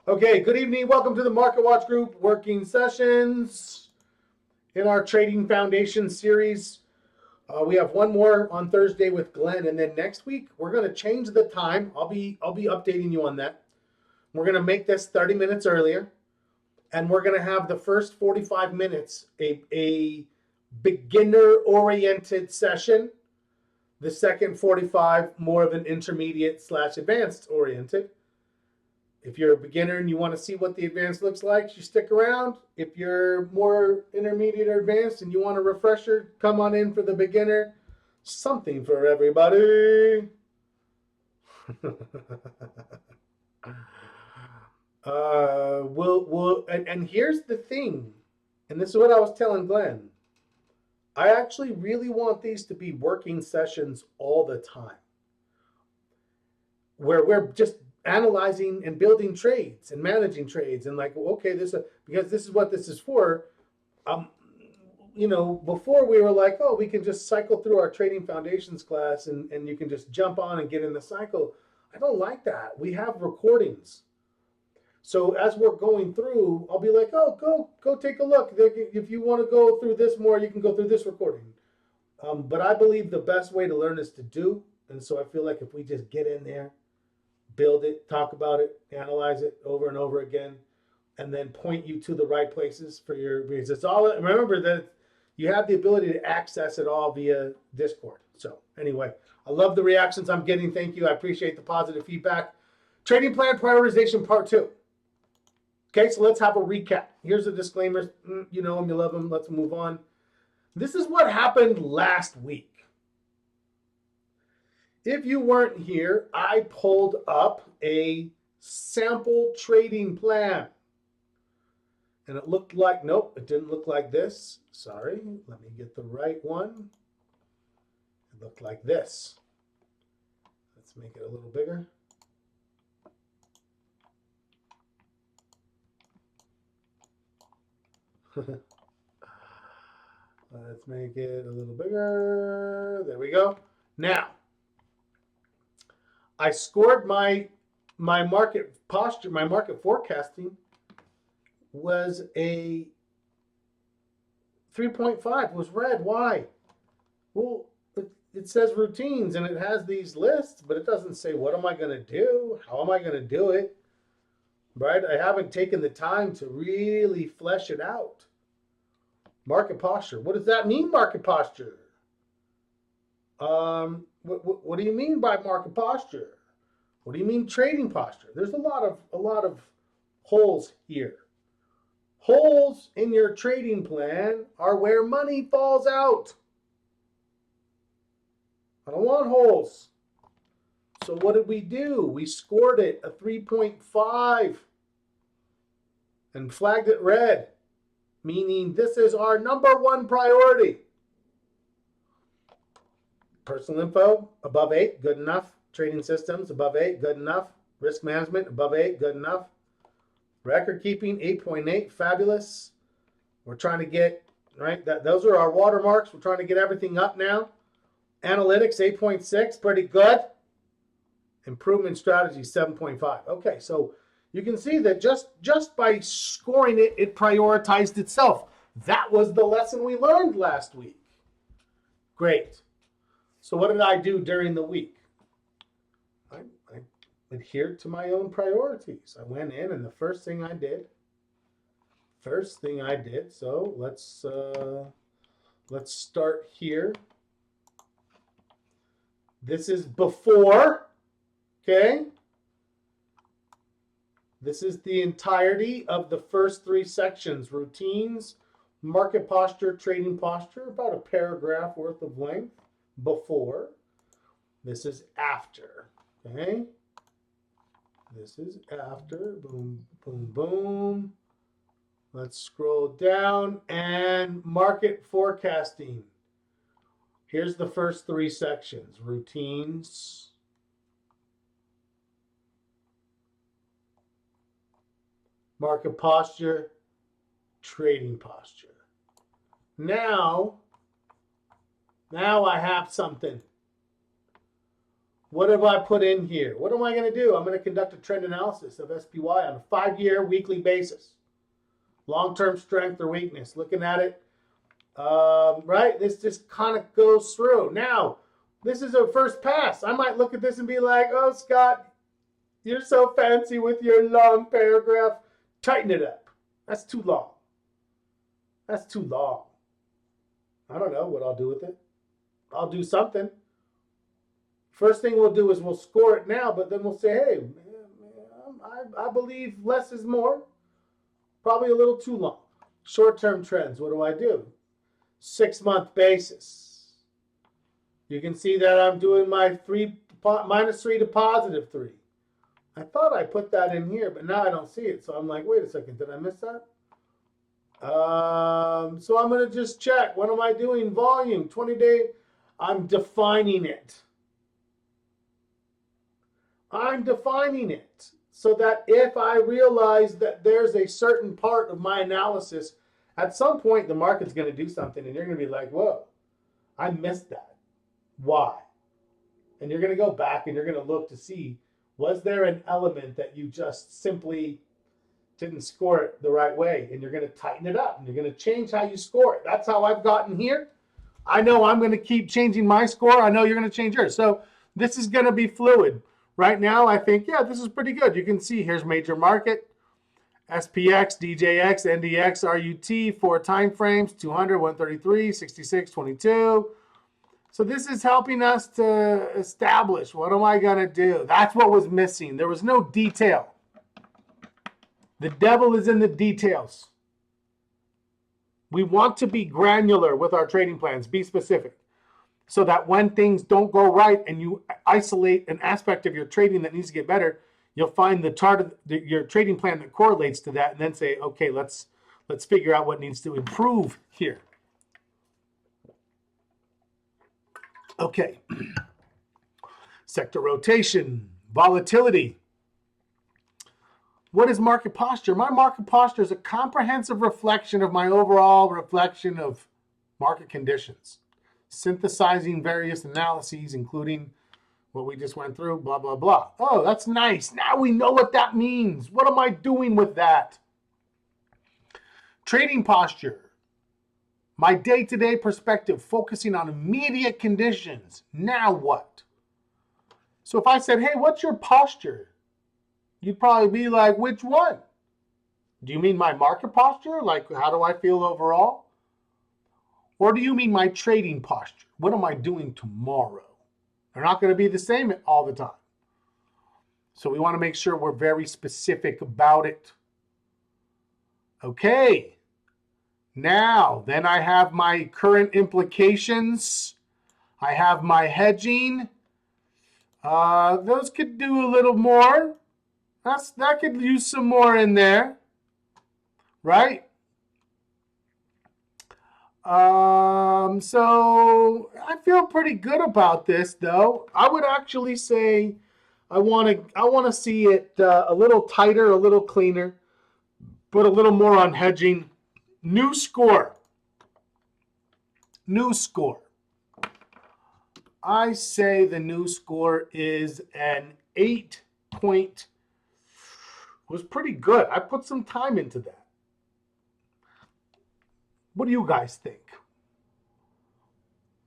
Okay, good evening. Welcome to the Market Watch Group working sessions in our Trading Foundation series. We have one more on Thursday with Glenn, and then next week we're going to change the time. I'll be updating you on that. We're going to make this 30 minutes earlier, and we're going to have the first 45 minutes a beginner-oriented session. The second 45 more of an intermediate/advanced oriented. If you're a beginner and you want to see what the advanced looks like, you stick around. If you're more intermediate or advanced and you want a refresher, come on in for the beginner. Something for everybody. And here's the thing, and this is what I was telling Glenn. I actually really want these to be working sessions all the time, where we're just analyzing and building trades and managing trades and like, okay, because this is what this is for. Before we were like, oh, we can just cycle through our Trading Foundations class and you can just jump on and get in the cycle. I don't like that. We have recordings. So as we're going through, I'll be like, oh, go take a look. If you want to go through this more, you can go through this recording. But I believe the best way to learn is to do. And so I feel like if we just get in there, build it, talk about it, analyze it over and over again, and then point you to the right places for your, because it's all, remember that you have the ability to access it all via Discord. So anyway, I love the reactions I'm getting. Thank you. I appreciate the positive feedback. Trading Plan Prioritization Part 2. Okay, so let's have a recap. Here's the disclaimers. You know them, you love them. Let's move on. This is what happened last week. If you weren't here, I pulled up a sample trading plan. And it looked like, nope, it didn't look like this. Sorry, let me get the right one. It looked like this. Let's make it a little bigger. Let's make it a little bigger. There we go. Now, I scored my market posture, my market forecasting was a 3.5, was red. Why? Well, it says routines and it has these lists, but it doesn't say what am I going to do? How am I going to do it? Right? I haven't taken the time to really flesh it out. Market posture. What does that mean, market posture? What do you mean by market posture? What do you mean trading posture? There's a lot of holes here. Holes in your trading plan are where money falls out. I don't want holes. So what did we do? We scored it a 3.5 and flagged it red, meaning this is our number one priority. Personal info, above 8, good enough. Trading systems, above 8, good enough. Risk management, above 8, good enough. Record keeping, 8.8, fabulous. We're trying to get, right, those are our watermarks. We're trying to get everything up now. Analytics, 8.6, pretty good. Improvement strategy, 7.5. Okay, so you can see that just by scoring it, it prioritized itself. That was the lesson we learned last week. Great. So what did I do during the week? I adhered to my own priorities. I went in and the first thing I did, so let's start here. This is before, okay? This is the entirety of the first 3 sections: routines, market posture, trading posture, about a paragraph worth of length. Before. This is after. Okay? This is after. Boom, boom, boom. Let's scroll down and market forecasting. Here's the first 3 sections: routines, market posture, trading posture. Now I have something. What have I put in here? What am I going to do? I'm going to conduct a trend analysis of SPY on a 5-year weekly basis. Long-term strength or weakness. Looking at it, right? This just kind of goes through. Now, this is a first pass. I might look at this and be like, oh, Scott, you're so fancy with your long paragraph. Tighten it up. That's too long. That's too long. I don't know what I'll do with it. I'll do something. First thing we'll do is we'll score it now, but then we'll say, hey, I believe less is more. Probably a little too long. Short-term trends, what do? 6-month basis. You can see that I'm doing my -3 to +3. I thought I put that in here, but now I don't see it. So I'm like, wait a second, did I miss that? So I'm going to just check. What am I doing? Volume, 20-day. I'm defining it. I'm defining it so that if I realize that there's a certain part of my analysis, at some point the market's going to do something and you're going to be like, whoa, I missed that. Why? And you're going to go back and you're going to look to see, was there an element that you just simply didn't score it the right way? And you're going to tighten it up and you're going to change how you score it. That's how I've gotten here. I know I'm going to keep changing my score. I know you're going to change yours. So this is going to be fluid. Right now, I think, yeah, this is pretty good. You can see here's major market, SPX, DJX, NDX, RUT, 4 time frames, 200, 133, 66, 22. So this is helping us to establish, what am I going to do? That's what was missing. There was no detail. The devil is in the details. We want to be granular with our trading plans, be specific, so that when things don't go right and you isolate an aspect of your trading that needs to get better, you'll find the chart of your trading plan that correlates to that and then say, okay, let's figure out what needs to improve here. Okay. Sector rotation, volatility. What is market posture? My market posture is a comprehensive reflection of my overall reflection of market conditions, synthesizing various analyses, including what we just went through, blah, blah, blah. Oh, that's nice. Now we know what that means. What am I doing with that? Trading posture. My day-to-day perspective, focusing on immediate conditions. Now what? So if I said, hey, what's your posture? You'd probably be like, which one? Do you mean my market posture? Like, how do I feel overall? Or do you mean my trading posture? What am I doing tomorrow? They're not going to be the same all the time. So we want to make sure we're very specific about it. Okay. Now, then I have my current implications. I have my hedging. Those could do a little more. That could use some more in there, right? So I feel pretty good about this, though. I would actually say I want to see it a little tighter, a little cleaner, put a little more on hedging. New score. New score. I say the new score is an 8 point. Was pretty good. I put some time into that. What do you guys think?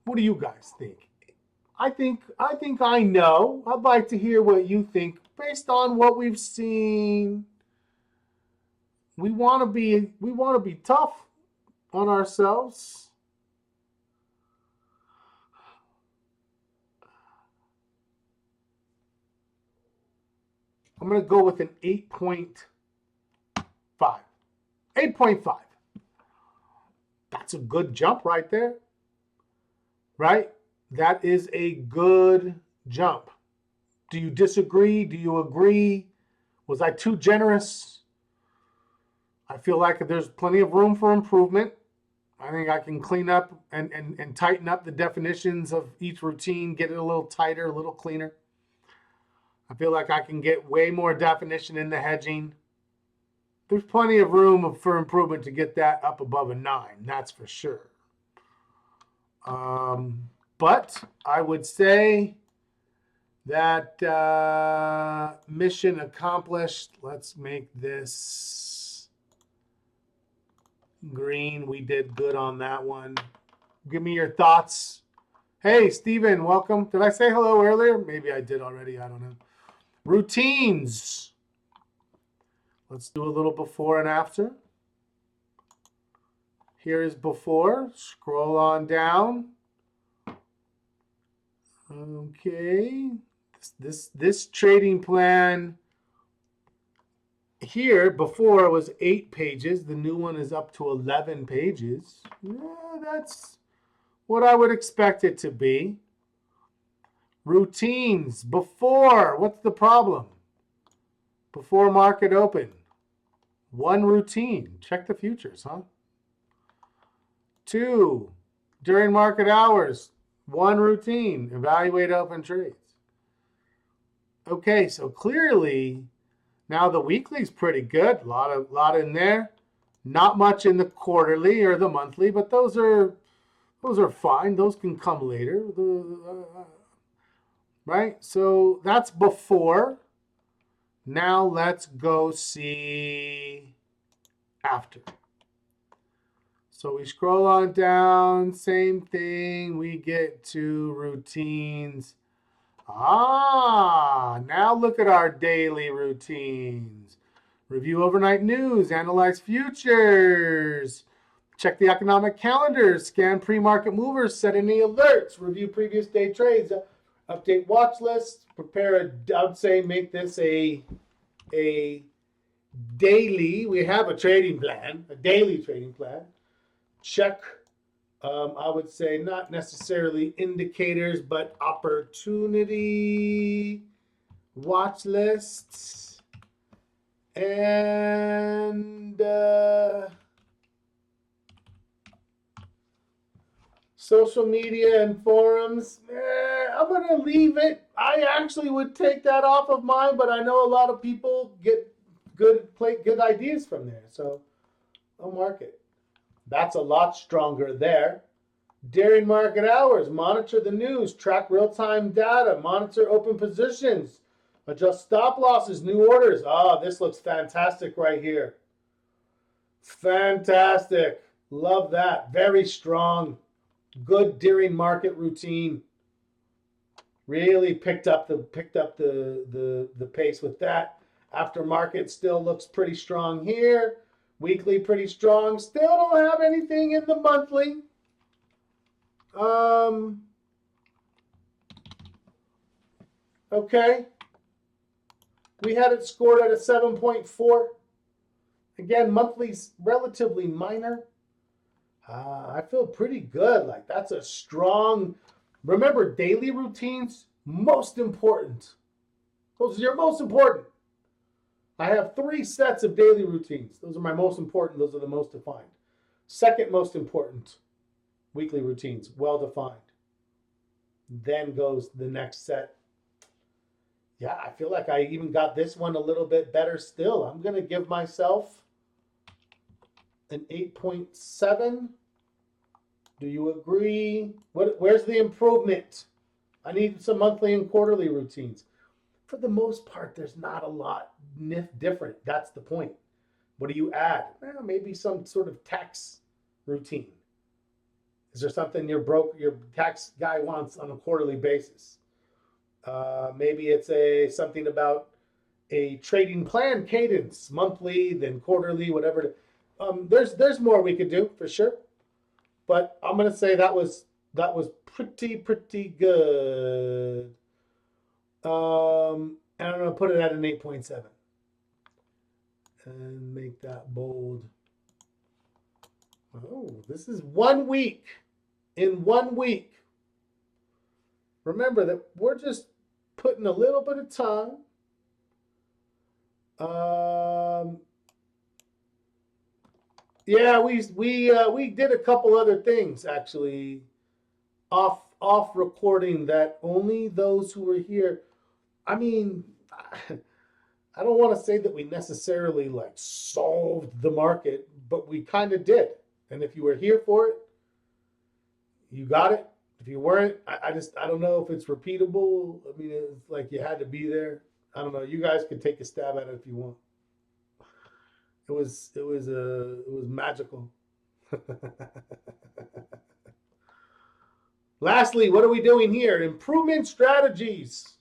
What do you guys think? I think I know. I'd like to hear what you think based on what we've seen. We want to be tough on ourselves. I'm going to go with an 8.5. 8.5. That's a good jump right there. Right? That is a good jump. Do you disagree? Do you agree? Was I too generous? I feel like there's plenty of room for improvement. I think I can clean up and tighten up the definitions of each routine, get it a little tighter, a little cleaner. I feel like I can get way more definition in the hedging. There's plenty of room for improvement to get that up above a 9, that's for sure. But I would say That mission accomplished. Let's make this green. We did good on that one. Give me your thoughts. Hey, Steven, welcome. Did I say hello earlier? Maybe I did already. I don't know. Routines. Let's do a little before and after. Here is before. Scroll on down. Okay. This trading plan here before was 8 pages. The new one is up to 11 pages. Yeah, that's what I would expect it to be. Routines before. What's the problem? Before market open. One routine. Check the futures, huh? 2, during market hours. One routine. Evaluate open trades. Okay, so clearly now the weekly's pretty good. A lot in there. Not much in the quarterly or the monthly, but those are fine. Those can come later. Right? So that's before. Now let's go see after. So we scroll on down, same thing. We get to routines. Now look at our daily routines. Review overnight news, analyze futures, check the economic calendar, scan pre-market movers, set any alerts, review previous day trades, update watch lists, prepare I would say make this a daily. We have a trading plan, a daily trading plan. Check. I would say not necessarily indicators, but opportunity watch lists and social media and forums. I'm going to leave it. I actually would take that off of mine, but I know a lot of people get good ideas from there. So I'll mark it. That's a lot stronger there. During market hours, monitor the news, track real-time data, monitor open positions, adjust stop losses, new orders. This looks fantastic right here. Fantastic. Love that. Very strong. Good during market routine. Really picked up the pace with that. After market still looks pretty strong here. Weekly pretty strong. Still don't have anything in the monthly. Okay. We had it scored at a 7.4. Again, monthly's relatively minor. I feel pretty good. Like that's a strong. Remember, daily routines, most important. Those are your most important. I have 3 sets of daily routines. Those are my most important. Those are the most defined. Second most important, weekly routines, well defined. Then goes the next set. Yeah, I feel like I even got this one a little bit better still. I'm going to give myself an 8.7. Do you agree? Where's the improvement? I need some monthly and quarterly routines. For the most part, there's not a lot different. That's the point. What do you add? Well, maybe some sort of tax routine. Is there something your tax guy wants on a quarterly basis? Maybe it's something about a trading plan cadence, monthly, then quarterly, whatever. There's more we could do for sure, but I'm gonna say that was pretty good. And I'm gonna put it at an 8.7 and make that bold. Oh, this is 1 week. In 1 week. Remember that we're just putting a little bit of time. Yeah, we did a couple other things actually off recording that only those who were here. I mean, I don't want to say that we necessarily like solved the market, but we kind of did. And if you were here for it, you got it. If you weren't, I don't know if it's repeatable. I mean, it's like you had to be there. I don't know. You guys could take a stab at it if you want. It was magical. Lastly, what are we doing here? Improvement strategies.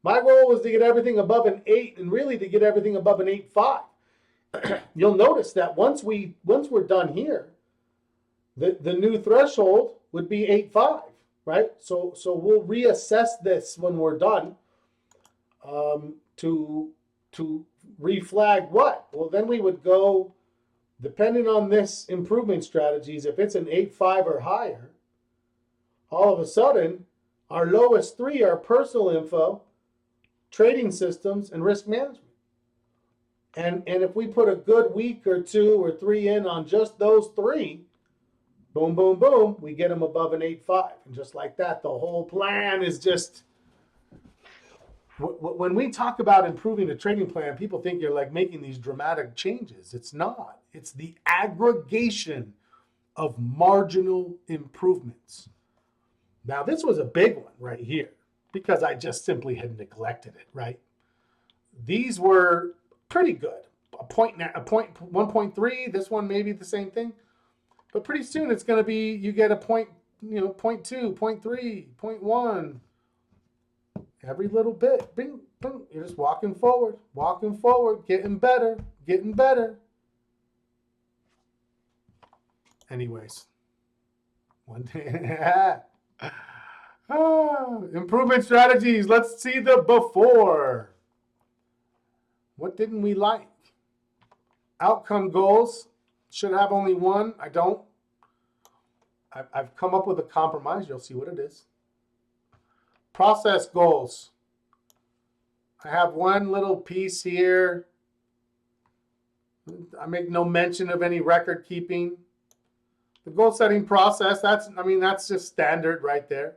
My goal was to get everything above an 8 and really to get everything above an 8.5. You'll notice that once we're done here, the new threshold would be 8.5, right? So we'll reassess this when we're done to reflag what? Well, then we would go, depending on this improvement strategies, if it's an 8.5 or higher, all of a sudden, our lowest three are personal info, trading systems, and risk management. And if we put a good week or 2 or 3 in on just those 3, boom, boom, boom, we get them above an 8.5. And just like that, the whole plan is just... When we talk about improving the trading plan, people think you're like making these dramatic changes. It's not. It's the aggregation of marginal improvements. Now, this was a big one right here because I just simply had neglected it, right? These were pretty good. A point, 1.3, this one may be the same thing. But pretty soon it's going to be, you get a point, 0.2, 0.3, 0.1. Every little bit, bing, bing, you're just walking forward, getting better, getting better. Anyways, one day, improvement strategies. Let's see the before. What didn't we like? Outcome goals. Should have only one. I don't. I've come up with a compromise. You'll see what it is. Process goals. I have one little piece here. I make no mention of any record keeping. The goal setting process, that's just standard right there.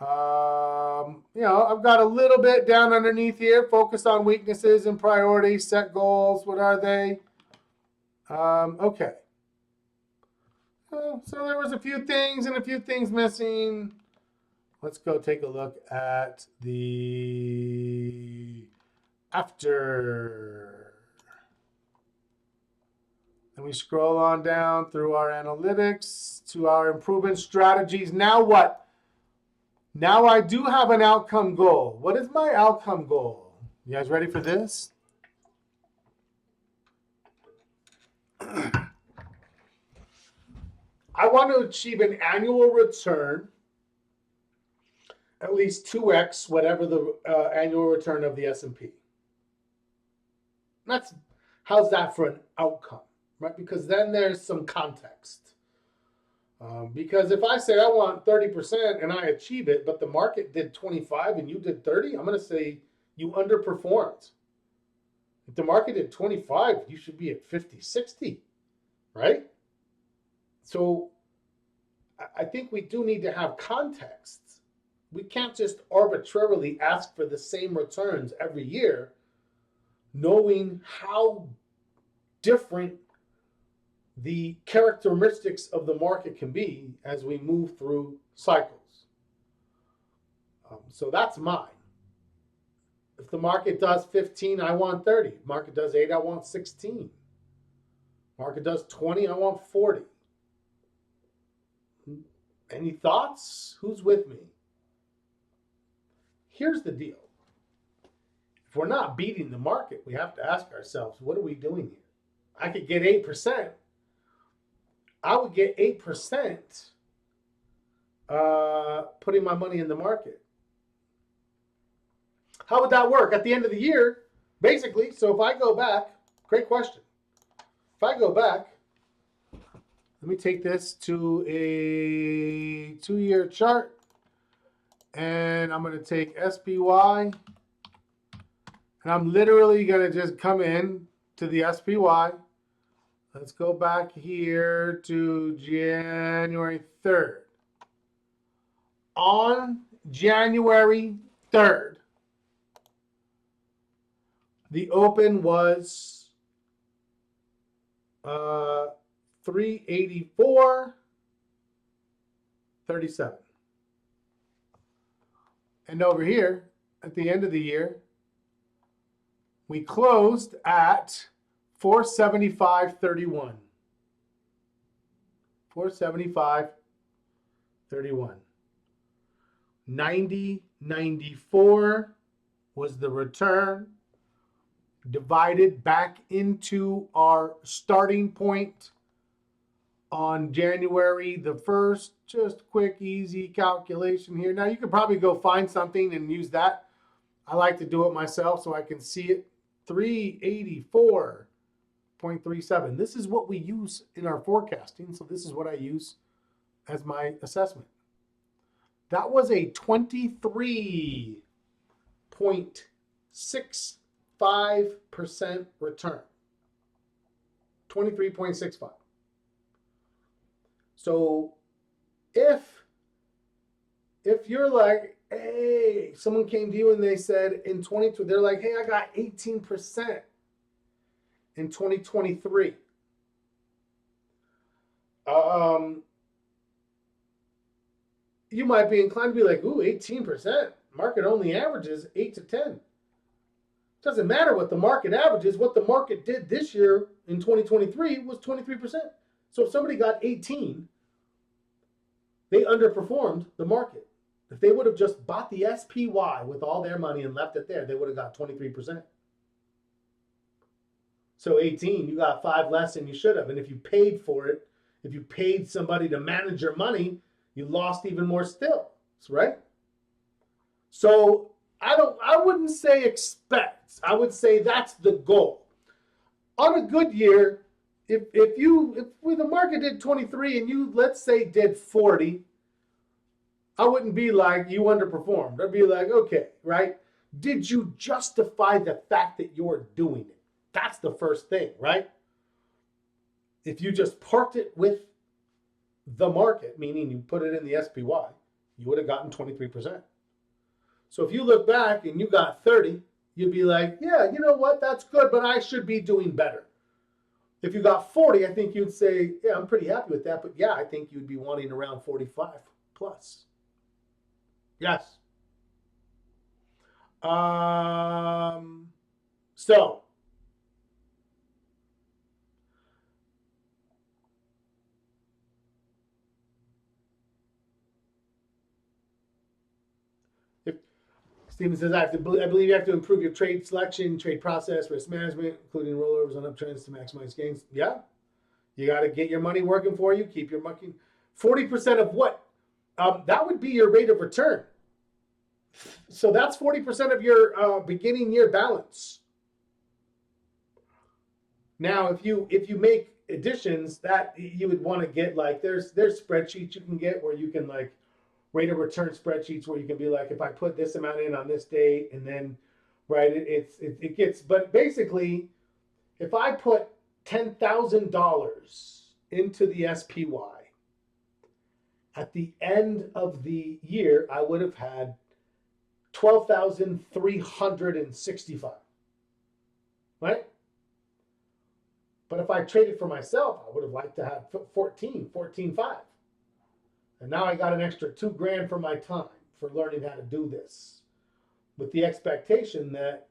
I've got a little bit down underneath here. Focus on weaknesses and priorities. Set goals. What are they? Okay. So there was a few things and a few things missing. Let's go take a look at the after. And we scroll on down through our analytics to our improvement strategies. Now what? Now I do have an outcome goal. What is my outcome goal? You guys ready for this? I want to achieve an annual return at least 2x whatever the annual return of the S&P. How's that for an outcome, right? Because then there's some context. Because if I say I want 30% and I achieve it, but the market did 25 and you did 30, I'm going to say you underperformed. If the market did 25, you should be at 50, 60, right? So I think we do need to have context. We can't just arbitrarily ask for the same returns every year, knowing how different the characteristics of the market can be as we move through cycles. So that's mine. If the market does 15, I want 30. If the market does 8, I want 16. Market does 20, I want 40. Any thoughts? Who's with me? Here's the deal. If we're not beating the market, we have to ask ourselves, what are we doing here? I could get 8%. I would get 8% putting my money in the market. How would that work? At the end of the year, basically, so if I go back, great question. If I go back, let me take this to a 2-year chart. And I'm going to take SPY. And I'm literally going to just come in to the SPY. Let's go back here to January 3rd. On January 3rd, the open was 384. 37. And over here, at the end of the year, we closed at 475.31. 475.31. 90.94 was the return, divided back into our starting point on January the 1st. Just quick, easy calculation here. Now you could probably go find something and use that. I like to do it myself so I can see it. 384.37. This is what we use in our forecasting. So this is what I use as my assessment. That was a 23.65% return. 23.65. So if you're like, hey, someone came to you and they said in 22, they're like, hey, I got 18% in 2023. You might be inclined to be like, ooh, 18%. Market only averages 8 to 10. Doesn't matter what the market averages. What the market did this year in 2023 was 23%. So if somebody got 18, they underperformed the market. If they would have just bought the SPY with all their money and left it there, they would have got 23%. So 18, you got 5 less than you should have. And if you paid for it, if you paid somebody to manage your money, you lost even more still, right? So I wouldn't say expect. I would say that's the goal. On a good year, if the market did 23 and you, let's say, did 40, I wouldn't be like, you underperformed. I'd be like, okay, right? Did you justify the fact that you're doing it? That's the first thing, right? If you just parked it with the market, meaning you put it in the SPY, you would have gotten 23%. So if you look back and you got 30, you'd be like, yeah, you know what? That's good, but I should be doing better. If you got 40, I think you'd say, yeah, I'm pretty happy with that. But yeah, I think you'd be wanting around 45 plus. Yes. So if Steven says, I believe you have to improve your trade selection, trade process, risk management, including rollovers on uptrends to maximize gains. Yeah. You got to get your money working for you. Keep your money. 40% of what? That would be your rate of return. So that's 40% of your beginning year balance. Now, if you make additions, that you would want to get, like, there's spreadsheets you can get where you can, like, rate of return spreadsheets where you can be like, if I put this amount in on this date, and then, right, it gets, but basically, if I put $10,000 into the SPY, at the end of the year, I would have had 12,365, right? But if I traded for myself, I would have liked to have 14.5. And now I got an extra $2,000 for my time for learning how to do this, with the expectation that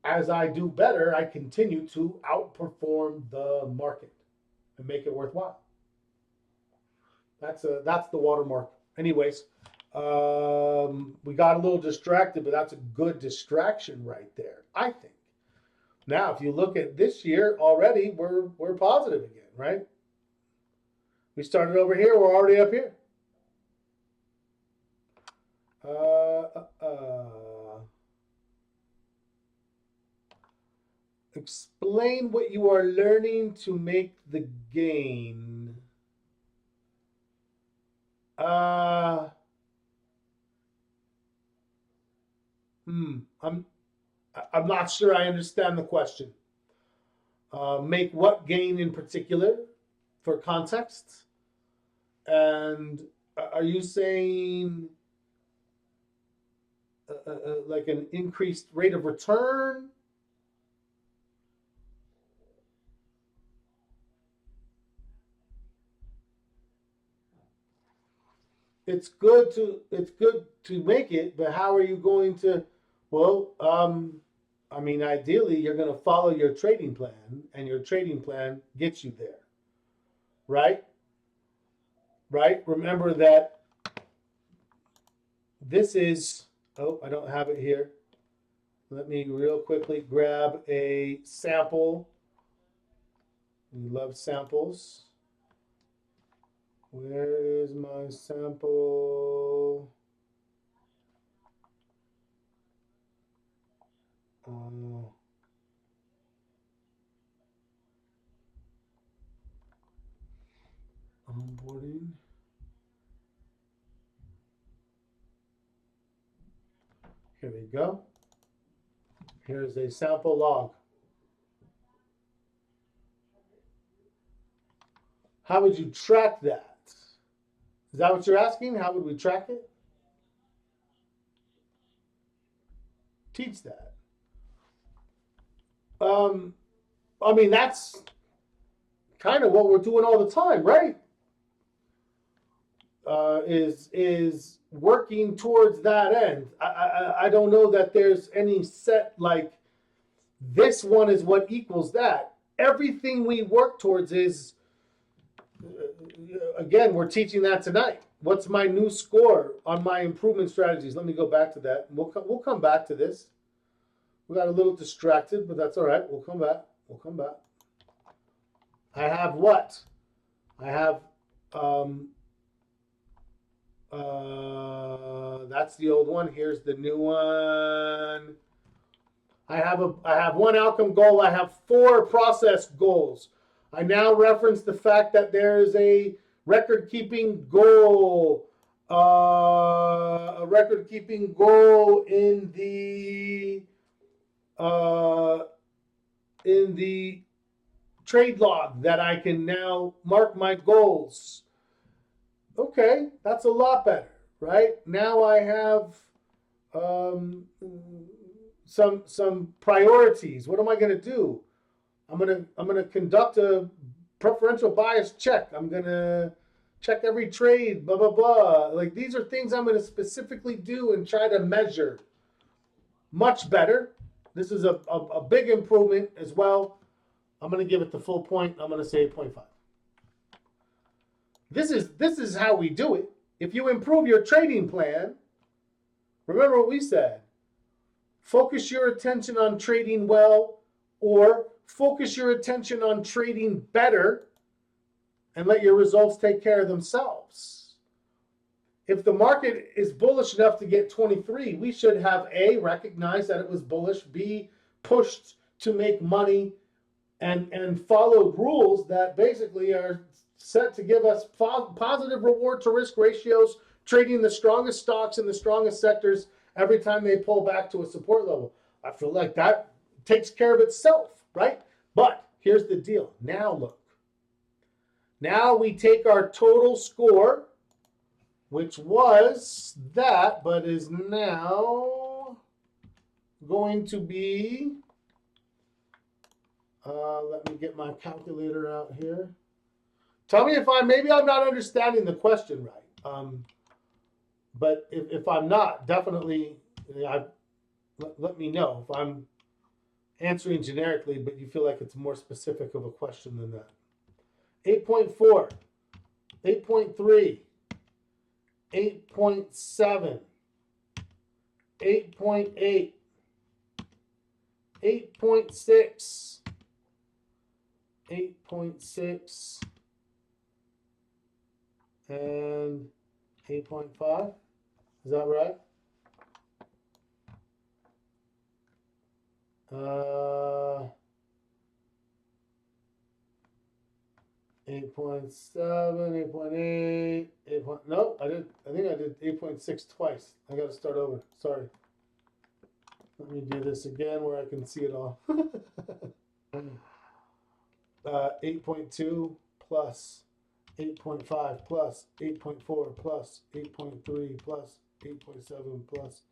as I do better, I continue to outperform the market and make it worthwhile. That's the watermark. Anyways, we got a little distracted, but that's a good distraction right there, I think. Now, if you look at this year already, we're positive again, right? We started over here. We're already up here. Explain what you are learning to make the gain. I'm not sure I understand the question. Make what gain in particular, for context? And are you saying like an increased rate of return? it's good to make it, but how are you going to? Well, I mean, ideally, you're going to follow your trading plan, and your trading plan gets you there, right? Right. Remember that this is. Oh, I don't have it here. Let me real quickly grab a sample. We love samples. Where is my sample? Onboarding. Here we go. Here's a sample log. How would you track that? Is that what you're asking? How would we track it? Teach that. Um, I mean, that's kind of what we're doing all the time, right? Is working towards that end. I don't know that there's any set like this one is what equals that. Everything we work towards is again, we're teaching that tonight. What's my new score on my improvement strategies? Let me go back to that. We'll come back to this. We got a little distracted, but that's all right. We'll come back. We'll come back. I have what? I have that's the old one. Here's the new one. I have one outcome goal. I have 4 process goals. I now reference the fact that there is a record-keeping goal. A record-keeping goal in the trade log that I can now mark my goals. Okay, that's a lot better, right? Now I have some priorities. What am I going to do? I'm gonna conduct a preferential bias check. I'm gonna check every trade. Blah blah blah. Like these are things I'm gonna specifically do and try to measure. Much better. This is a big improvement as well. I'm gonna give it the full point. I'm gonna say 8.5. This is how we do it. If you improve your trading plan, remember what we said. Focus your attention on trading well, or focus your attention on trading better and let your results take care of themselves. If the market is bullish enough to get 23, we should have A, recognize that it was bullish, B, pushed to make money and followed rules that basically are set to give us positive reward to risk ratios, trading the strongest stocks in the strongest sectors every time they pull back to a support level. I feel like that takes care of itself, right? But here's the deal. Now look. Now we take our total score, which was that, but is now going to be, let me get my calculator out here. Tell me if maybe I'm not understanding the question right. But if I'm not, definitely let me know if I'm answering generically, but you feel like it's more specific of a question than that. 8.4, 8.3, 8.7, 8.8, 8.6, 8.6, and 8.5. Is that right? 8.7, 8.8, 8. No, I think I did 8.6 twice. I got to start over. Sorry. Let me do this again where I can see it all. 8.2 plus 8.5 plus 8.4 plus 8.3 plus 8.7 plus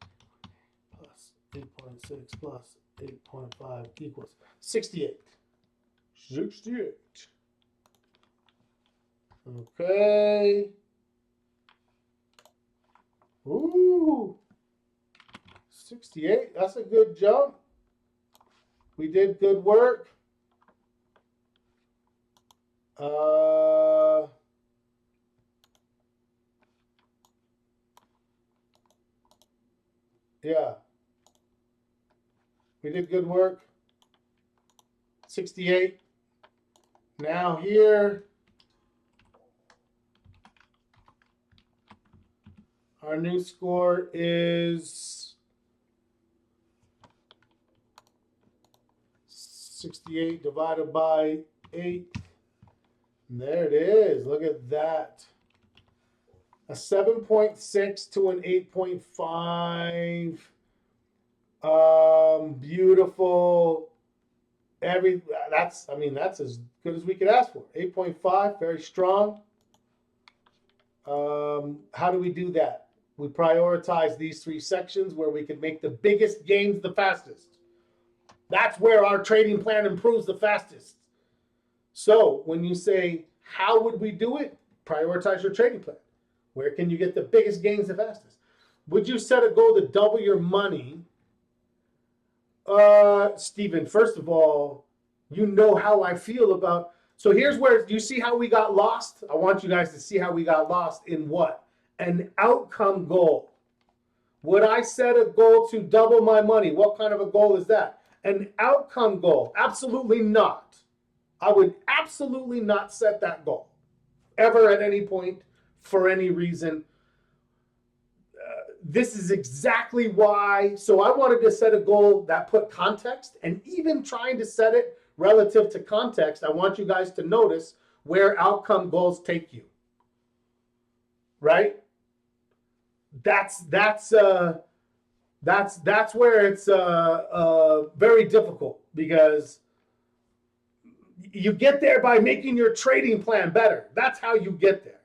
8.6 plus 8.5 equals 68. 68. Okay. Ooh, 68. That's a good jump. We did good work. Yeah, we did good work. 68. Now here, our new score is 68 divided by 8. And there it is. Look at that. A 7.6 to an 8.5. Beautiful. That's as good as we could ask for. 8.5, very strong. How do we do that? We prioritize these 3 sections where we can make the biggest gains the fastest. That's where our trading plan improves the fastest. So when you say, how would we do it? Prioritize your trading plan. Where can you get the biggest gains the fastest? Would you set a goal to double your money? Stephen, first of all, you know how I feel about. So here's where you see how we got lost. I want you guys to see how we got lost in what? An outcome goal. Would I set a goal to double my money? What kind of a goal is that? An outcome goal. Absolutely not. I would absolutely not set that goal ever at any point for any reason. This is exactly why. So I wanted to set a goal that put context, and even trying to set it relative to context, I want you guys to notice where outcome goals take you. Right? That's where it's very difficult, because you get there by making your trading plan better. That's how you get there.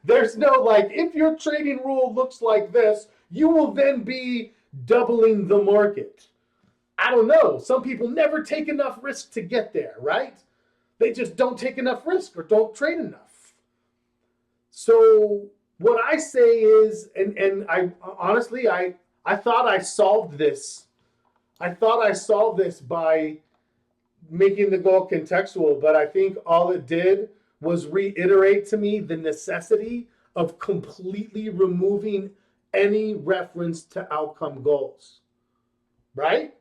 There's no like, if your trading rule looks like this, you will then be doubling the market. I don't know. Some people never take enough risk to get there, right? They just don't take enough risk or don't trade enough. So what I say is, and I honestly, I thought I solved this. I thought I solved this by making the goal contextual, but I think all it did was reiterate to me the necessity of completely removing any reference to outcome goals. Right?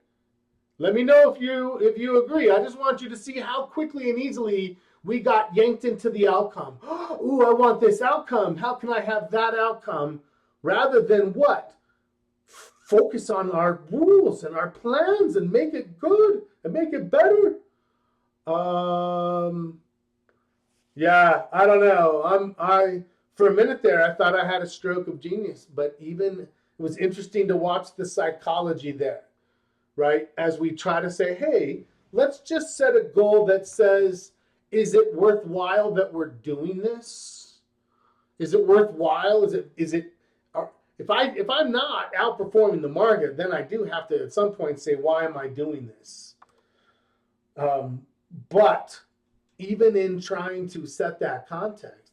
Let me know if you agree. I just want you to see how quickly and easily we got yanked into the outcome. Ooh, I want this outcome. How can I have that outcome? Rather than what? Focus on our rules and our plans and make it good and make it better. Yeah, I don't know. I for a minute there I thought I had a stroke of genius, but even it was interesting to watch the psychology there, right? As we try to say, hey, let's just set a goal that says, is it worthwhile that we're doing this? Is it worthwhile? Is it if I'm not outperforming the market, then I do have to at some point say, why am I doing this? But even in trying to set that context,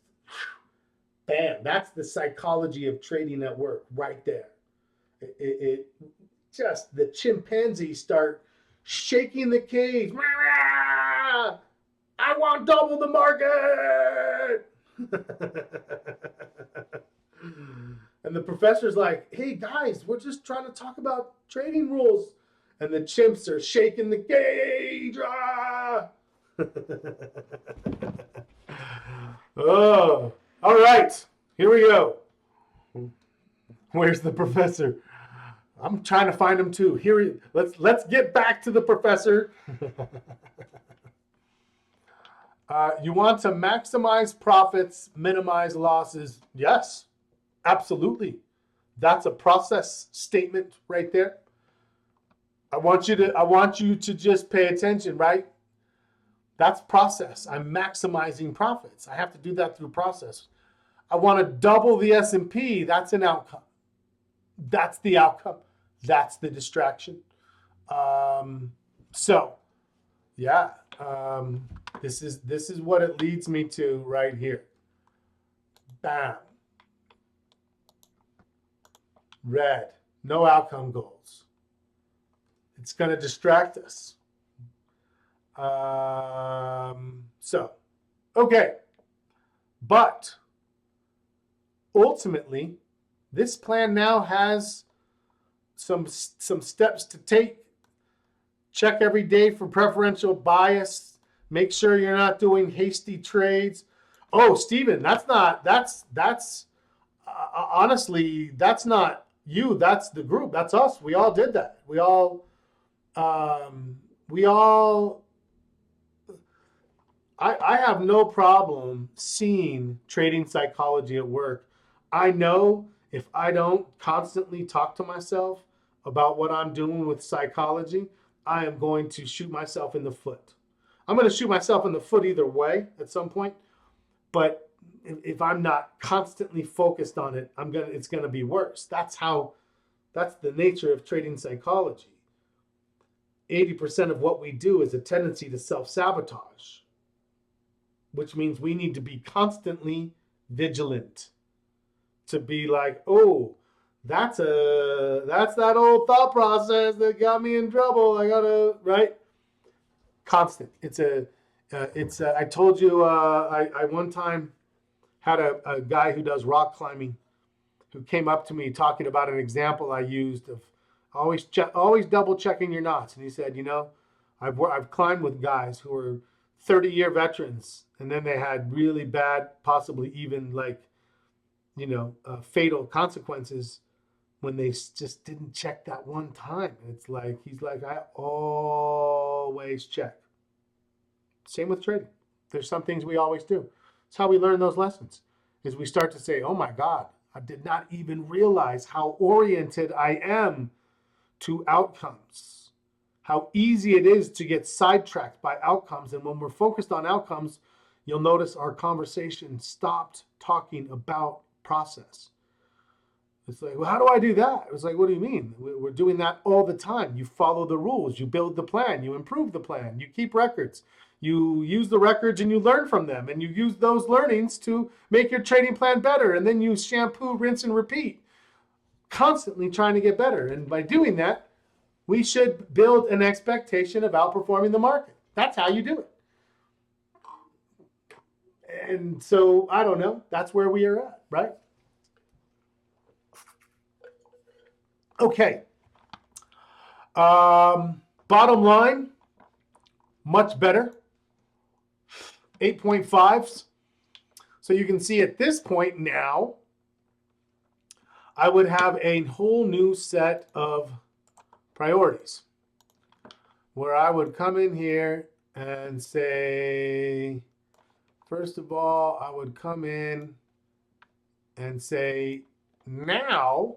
bam, that's the psychology of trading at work right there. It just, the chimpanzees start shaking the cage. I want double the market. And the professor's like, hey guys, we're just trying to talk about trading rules. And the chimps are shaking the cage. Oh, all right. Here we go. Where's the professor? I'm trying to find him too. Let's get back to the professor. You want to maximize profits, minimize losses. Yes, absolutely. That's a process statement right there. I want you to just pay attention, right? That's process. I'm maximizing profits. I have to do that through process. I want to double the S&P. That's an outcome. That's the outcome. That's the distraction. So, yeah, this is what it leads me to right here. Bam. Red. No outcome goals. It's going to distract us. Okay. But ultimately, this plan now has some steps to take. Check every day for preferential bias. Make sure you're not doing hasty trades. Oh, Steven, honestly, that's not you. That's the group. That's us. We all did that. I have no problem seeing trading psychology at work. I know if I don't constantly talk to myself about what I'm doing with psychology, I am going to shoot myself in the foot. I'm going to shoot myself in the foot either way at some point, but if I'm not constantly focused on it, it's going to be worse. That's the nature of trading psychology. 80% of what we do is a tendency to self-sabotage, which means we need to be constantly vigilant, to be like, oh, that's that old thought process that got me in trouble. I gotta, right? Constant. I told you, I one time had a guy who does rock climbing who came up to me talking about an example I used of always double checking your knots. And he said, I've climbed with guys who were 30-year veterans, and then they had really bad, possibly even fatal consequences when they just didn't check that one time. And it's like, he's like, I always check. Same with trading. There's some things we always do. It's how we learn those lessons, is we start to say, oh my God, I did not even realize how oriented I am to outcomes, how easy it is to get sidetracked by outcomes. And when we're focused on outcomes, you'll notice our conversation stopped talking about process. It's like, well, how do I do that? It was like, what do you mean? We're doing that all the time. You follow the rules, you build the plan, you improve the plan, you keep records, you use the records and you learn from them, and you use those learnings to make your trading plan better, and then you shampoo, rinse, and repeat, constantly trying to get better. And by doing that, we should build an expectation of outperforming the market. That's how you do it. And so, I don't know, that's where we are at, right? Okay. Bottom line, much better. 8.5s. So you can see at this point now, I would have a whole new set of priorities where I would come in here and say, first of all, I would come in and say, now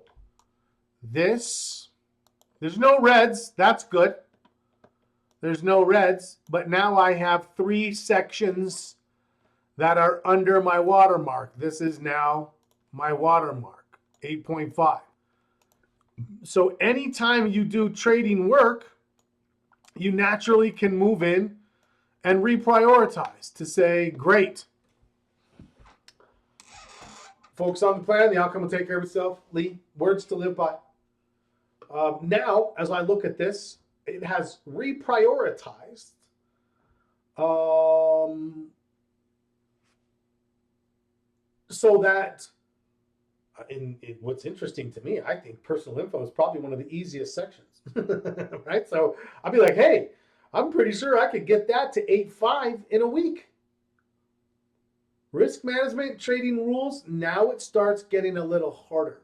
there's no reds. That's good. There's no reds, but now I have 3 sections that are under my watermark. This is now my watermark, 8.5. So anytime you do trading work, you naturally can move in and reprioritize to say, great. Focus on the plan, the outcome will take care of itself. Lee, words to live by. Now, as I look at this, it has reprioritized so that what's interesting to me, I think personal info is probably one of the easiest sections, right? So I'll be like, hey, I'm pretty sure I could get that to 8.5 in a week. Risk management, trading rules, now it starts getting a little harder,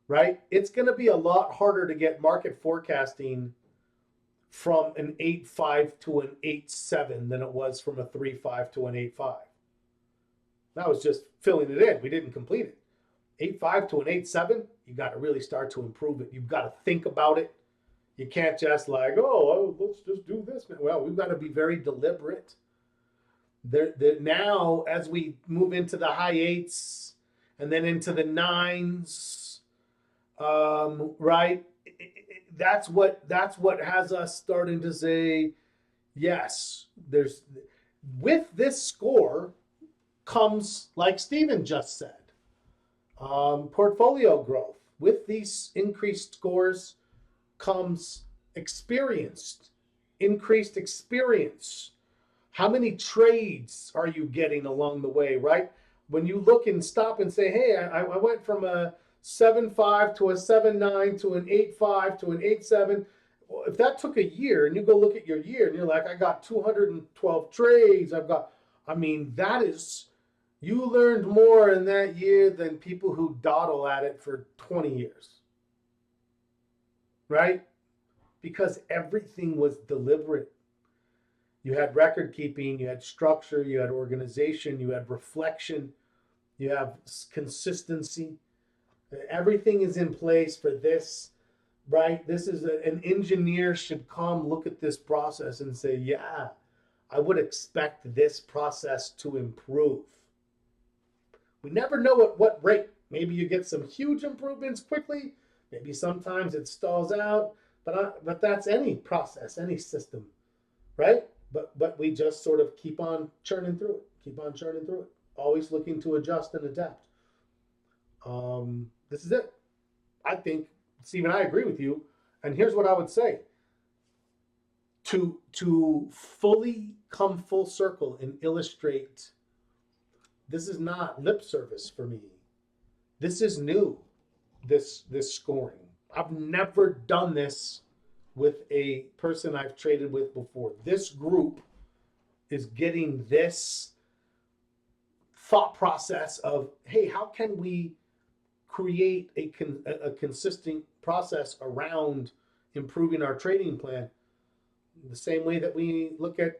right? It's going to be a lot harder to get market forecasting from an 8.5 to an 8.7 than it was from a 3.5 to an 8.5. That was just filling it in. We didn't complete it. 8.5 to an 8.7, you got to really start to improve it. You've got to think about it. You can't just like, oh, let's just do this. Well, we've got to be very deliberate. Now, as we move into the high 8s and then into the 9s, right? That's what has us starting to say, yes, with this score comes, like Steven just said, portfolio growth. with these increased scores comes increased experience. How many trades are you getting along the way, right? When you look and stop and say, hey, I went from a 7.5 to a 7.9 to an 8.5 to an 8.7. Well, if that took a year and you go look at your year and you're like, I got 212 trades, that is, you learned more in that year than people who dawdle at it for 20 years, right? Because everything was deliberate. You had record keeping, you had structure, you had organization, you had reflection, you have consistency. Everything is in place for this, right? This is an engineer should come look at this process and say, yeah, I would expect this process to improve. We never know at what rate. Maybe you get some huge improvements quickly. Maybe sometimes it stalls out. But that's any process, any system, right? But we just sort of keep on churning through it, always looking to adjust and adapt. This is it. I think, Stephen, I agree with you. And here's what I would say. To fully come full circle and illustrate, this is not lip service for me. This is new, this scoring. I've never done this with a person I've traded with before. This group is getting this thought process of, hey, how can we create a consistent process around improving our trading plan? The same way that we look at,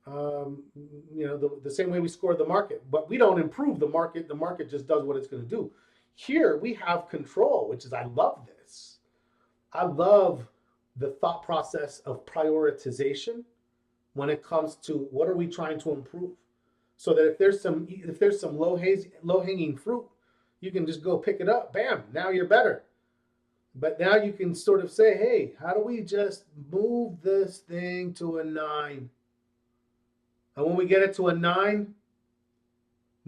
the same way we score the market. But we don't improve the market. The market just does what it's going to do. Here we have control, which is, I love this. I love the thought process of prioritization when it comes to what are we trying to improve, so that if there's some low hanging fruit, you can just go pick it up. Bam! Now you're better. But now you can sort of say, hey, how do we just move this thing to a 9? And when we get it to a 9,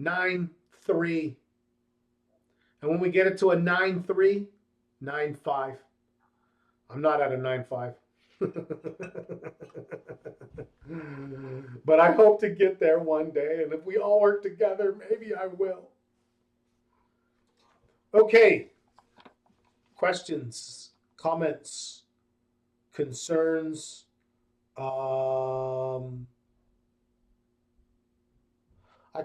9.3. And when we get it to a 9.3, 9.5. I'm not at a 9.5. But I hope to get there one day. And if we all work together, maybe I will. Okay. Questions, comments, concerns. I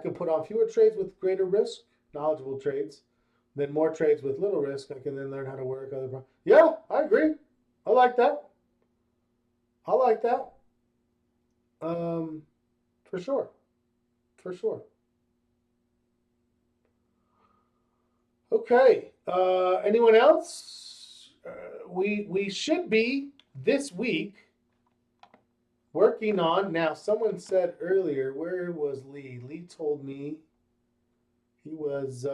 could put on fewer trades with greater risk, knowledgeable trades, then more trades with little risk. I can then learn how to work other problems. Yeah, I agree. I like that. For sure. Okay. Anyone else? We should be this week working on. Now, someone said earlier, where was Lee? Lee told me he was.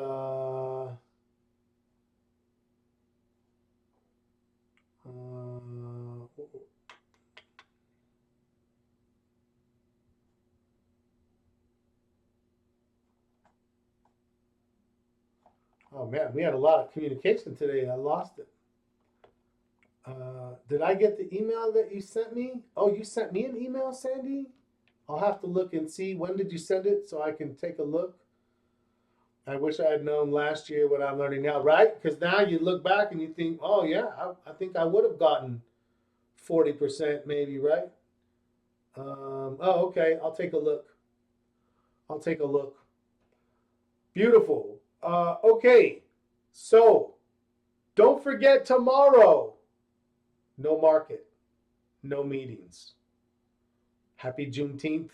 Oh man, we had a lot of communication today. I lost it. Did I get the email that you sent me? Oh, you sent me an email, Sandy? I'll have to look and see. When did you send it so I can take a look? I wish I had known last year what I'm learning now, right? Because now you look back and you think, oh yeah, I think I would have gotten 40% maybe, right? Oh, okay. I'll take a look. Beautiful. Okay. So don't forget tomorrow. No market, no meetings. Happy Juneteenth.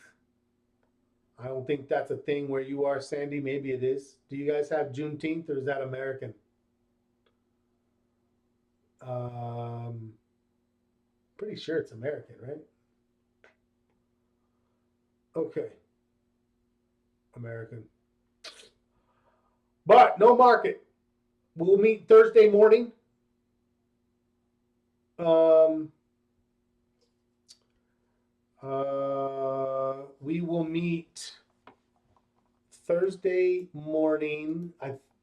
I don't think that's a thing where you are, Sandy. Maybe it is. Do you guys have Juneteenth, or is that American? Pretty sure it's American, right? Okay. American. But no market. We'll meet Thursday morning. We will meet Thursday morning.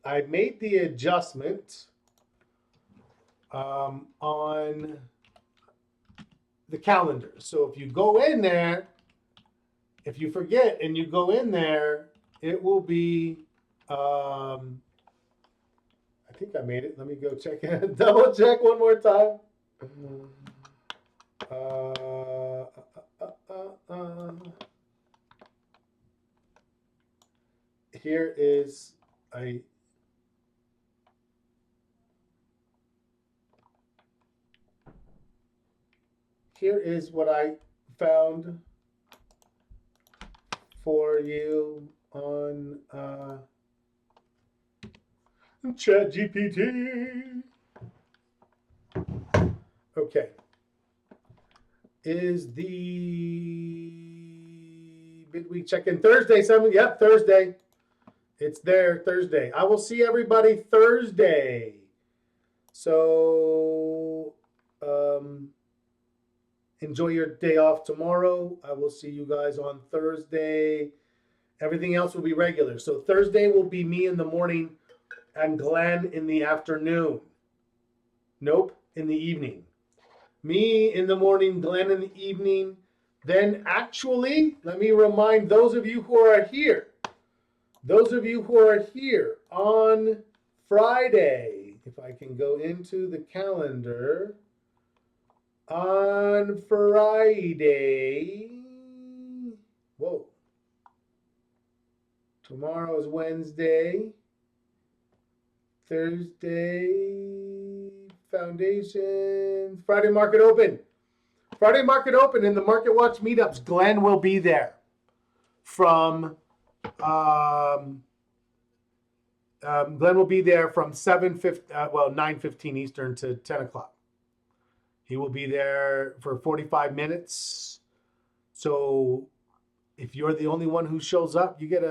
I made the adjustment on the calendar. So if you go in there, if you forget and you go in there, it will be, I think I made it. Let me go check it. Double check one more time. Here is a here is what I found for you on ChatGPT. Okay. Is the midweek check-in Thursday? Yep, Thursday. It's there Thursday. I will see everybody Thursday. So enjoy your day off tomorrow. I will see you guys on Thursday. Everything else will be regular. So Thursday will be me in the morning and Glenn in the afternoon. Nope, in the evening. Me in the morning, Glenn in the evening. Then actually, let me remind those of you who are here. Those of you who are here on Friday, if I can go into the calendar, on Friday, whoa, tomorrow is Wednesday, Thursday, foundations, Friday market open. Friday market open in the Market Watch meetups. Glenn will be there from Glenn will be there from 9:15 Eastern to 10 o'clock. He will be there for 45 minutes. So if you're the only one who shows up, you get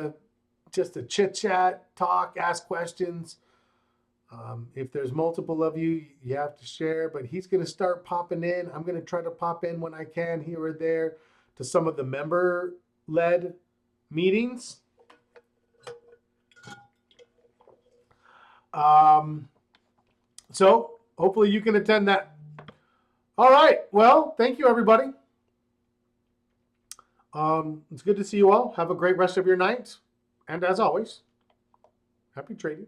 just a chit chat, talk, ask questions. If there's multiple of you, you have to share, but he's going to start popping in. I'm going to try to pop in when I can here or there to some of the member-led meetings. So hopefully you can attend that. All right. Well, thank you, everybody. It's good to see you all. Have a great rest of your night. And as always, happy trading.